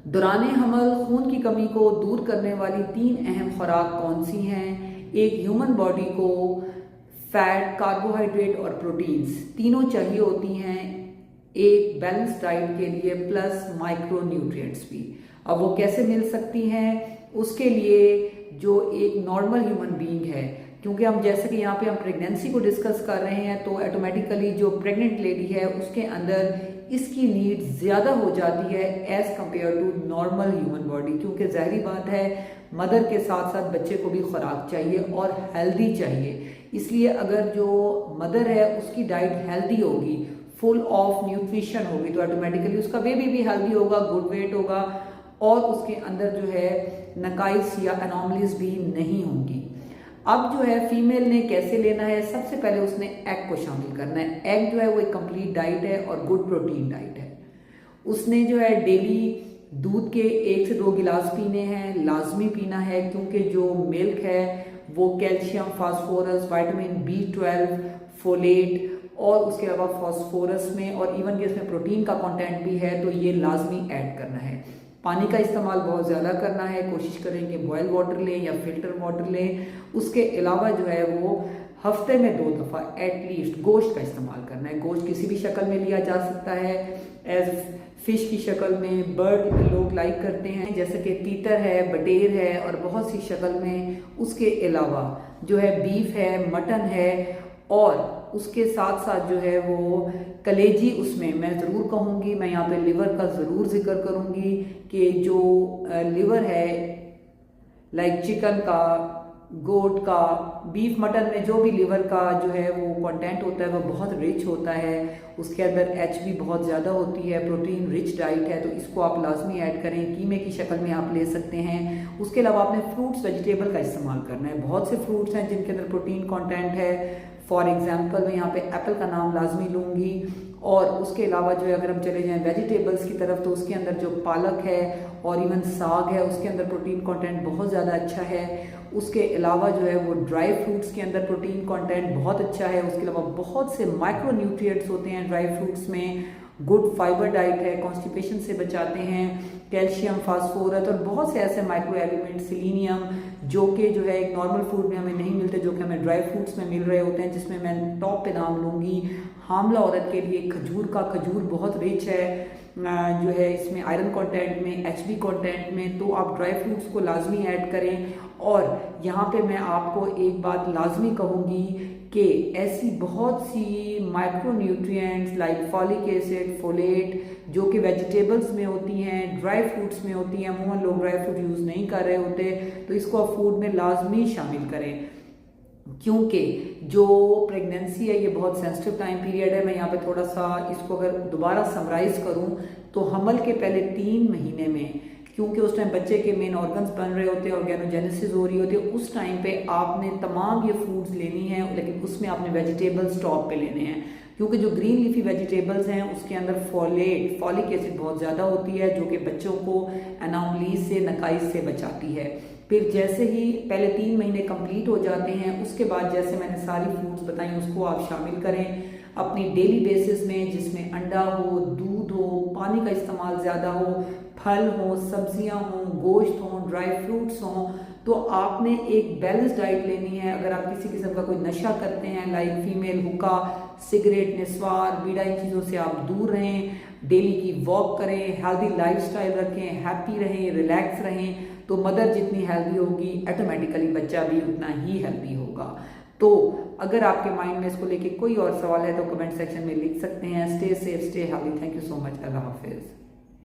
दौरान हमल खून की कमी को दूर करने वाली 3 अहम खुराक कौन सी हैं? एक ह्यूमन बॉडी को फैट, कार्बोहाइड्रेट और प्रोटीन्स तीनों चाहिए होती हैं एक बैलेंस डाइट के लिए, प्लस माइक्रो न्यूट्रिएंट्स भी। अब वो कैसे मिल सकती हैं? उसके लिए जो एक नॉर्मल ह्यूमन बीइंग है, क्योंकि हम जैसे कि यहाँ पे हम प्रेगनेंसी को डिस्कस कर रहे हैं, तो ऑटोमेटिकली जो प्रेग्नेंट लेडी है उसके अंदर इसकी नीड ज़्यादा हो जाती है as compare to normal human body, क्योंकि ज़ाहिरी बात है मदर के साथ साथ बच्चे को भी खुराक चाहिए और हेल्दी चाहिए। इसलिए अगर जो मदर है उसकी डाइट हेल्दी होगी, फुल ऑफ न्यूट्रिशन होगी, तो ऑटोमेटिकली उसका बेबी भी हेल्दी होगा, गुड वेट होगा और उसके अंदर जो है नकाइस या एनॉमलीज भी नहीं होंगी। अब जो है फीमेल ने कैसे लेना है? सबसे पहले उसने एग को शामिल करना है। एग जो है वो एक कंप्लीट डाइट है और गुड प्रोटीन डाइट है। उसने जो है डेली दूध के 1 से 2 गिलास पीने हैं, लाजमी पीना है, क्योंकि जो मिल्क है वो calcium, phosphorus, vitamin B12, folate और उसके अलावा फास्फोरस में और इवन कि इसमें प्रोटीन का कंटेंट भी है, तो ये लाजमी ऐड करना है। पानी का इस्तेमाल बहुत ज़्यादा करना है, कोशिश करें कि बॉयल वाटर लें या फिल्टर वाटर लें। उसके अलावा जो है वो हफ्ते में 2 दफ़ा एटलीस्ट गोश्त का इस्तेमाल करना है। गोश्त किसी भी शक्ल में लिया जा सकता है, एज फिश की शक्ल में, बर्ड लोग लाइक करते हैं जैसे कि तीतर है, बटेर है और बहुत सी शक्ल में। उसके अलावा जो है बीफ है, मटन है और उसके साथ साथ जो है वो कलेजी, उसमें मैं ज़रूर कहूँगी, मैं यहाँ पे लिवर का ज़रूर जिक्र करूँगी कि जो लिवर है लाइक चिकन का, गोट का, बीफ, मटन में जो भी लिवर का जो है वो कंटेंट होता है वो बहुत रिच होता है। उसके अंदर HB बहुत ज़्यादा होती है, प्रोटीन रिच डाइट है, तो इसको आप लाजमी ऐड करें। कीमे की शक्ल में आप ले सकते हैं। उसके अलावा आपने फ्रूट्स, वेजिटेबल का इस्तेमाल करना है। बहुत से फ्रूट्स हैं जिनके अंदर प्रोटीन कंटेंट है। फॉर एग्जांपल मैं यहाँ पे एप्पल का नाम लाजमी लूँगी। और उसके अलावा जो है अगर हम चले जाएं वेजिटेबल्स की तरफ, तो उसके अंदर जो पालक है और इवन साग है उसके अंदर प्रोटीन कंटेंट बहुत ज़्यादा अच्छा है। उसके अलावा जो है वो ड्राई फ्रूट्स के अंदर प्रोटीन कंटेंट बहुत अच्छा है। उसके अलावा बहुत से माइक्रो न्यूट्रिएंट्स होते हैं ड्राई फ्रूट्स में। गुड फाइबर डाइट है, कॉन्स्टिपेशन से बचाते हैं, कैल्शियम, फास्फोरस और बहुत से ऐसे माइक्रो एलिमेंट, सिलीनियम, जो कि जो है एक नॉर्मल फूड में हमें नहीं मिलते, जो कि हमें ड्राई फ्रूट्स में मिल रहे होते हैं, जिसमें मैं टॉप पे नाम लूँगी हामला औरत के लिए खजूर का। खजूर बहुत रिच है जो है इसमें आयरन कंटेंट में, HB कंटेंट में, तो आप ड्राई फ्रूट्स को लाजमी ऐड करें। और यहाँ पे मैं आपको एक बात लाजमी कहूँगी कि ऐसी बहुत सी micro nutrients like folic acid, folate, जो कि वेजिटेबल्स में होती हैं, ड्राई फ्रूट्स में होती हैं। अमूमन लोग ड्राई फ्रूट यूज़ नहीं कर रहे होते, तो इसको आप फूड में लाजमी शामिल करें, क्योंकि जो प्रेगनेंसी है ये बहुत सेंसिटिव टाइम पीरियड है। मैं यहाँ पे थोड़ा सा इसको अगर दोबारा समराइज करूँ तो हमल के पहले 3 महीने में, क्योंकि उस टाइम बच्चे के मेन ऑर्गन्स बन रहे होते हैं, ऑर्गेनोजेनेसिस हो रही होती है, उस टाइम पे आपने तमाम ये फूड्स लेनी है, लेकिन उसमें आपने वेजिटेबल्स टॉप पे लेने हैं, क्योंकि जो ग्रीन लीफी वेजिटेबल्स हैं उसके अंदर फोलेट, फॉलिक एसिड बहुत ज़्यादा होती है, जो कि बच्चों को एनॉमलीज से, नकाइस से बचाती है। फिर जैसे ही पहले 3 महीने कंप्लीट हो जाते हैं, उसके बाद जैसे मैंने सारी फूड्स बताई उसको आप शामिल करें अपनी डेली बेसिस में, जिसमें अंडा हो, दूध हो, पानी का इस्तेमाल ज़्यादा हो, फल हो, सब्जियां हों, गोश्त हों, ड्राई फ्रूट्स हों। तो आपने एक बैलेंस डाइट लेनी है। अगर आप किसी किस्म का कोई नशा करते हैं लाइक फीमेल, हुक्का, सिगरेट, निस्वार, बीड़ा, इन चीज़ों से आप दूर रहें, डेली की वॉक करें, हेल्दी लाइफस्टाइल रखें, हैप्पी रहें, रिलैक्स रहें, तो मदर जितनी हेल्दी होगी ऑटोमेटिकली बच्चा भी उतना ही हेल्दी होगा। तो अगर आपके माइंड में इसको लेके कोई और सवाल है तो कमेंट सेक्शन में लिख सकते हैं। Stay safe, stay healthy. Thank you so much. Allah हाफिज़।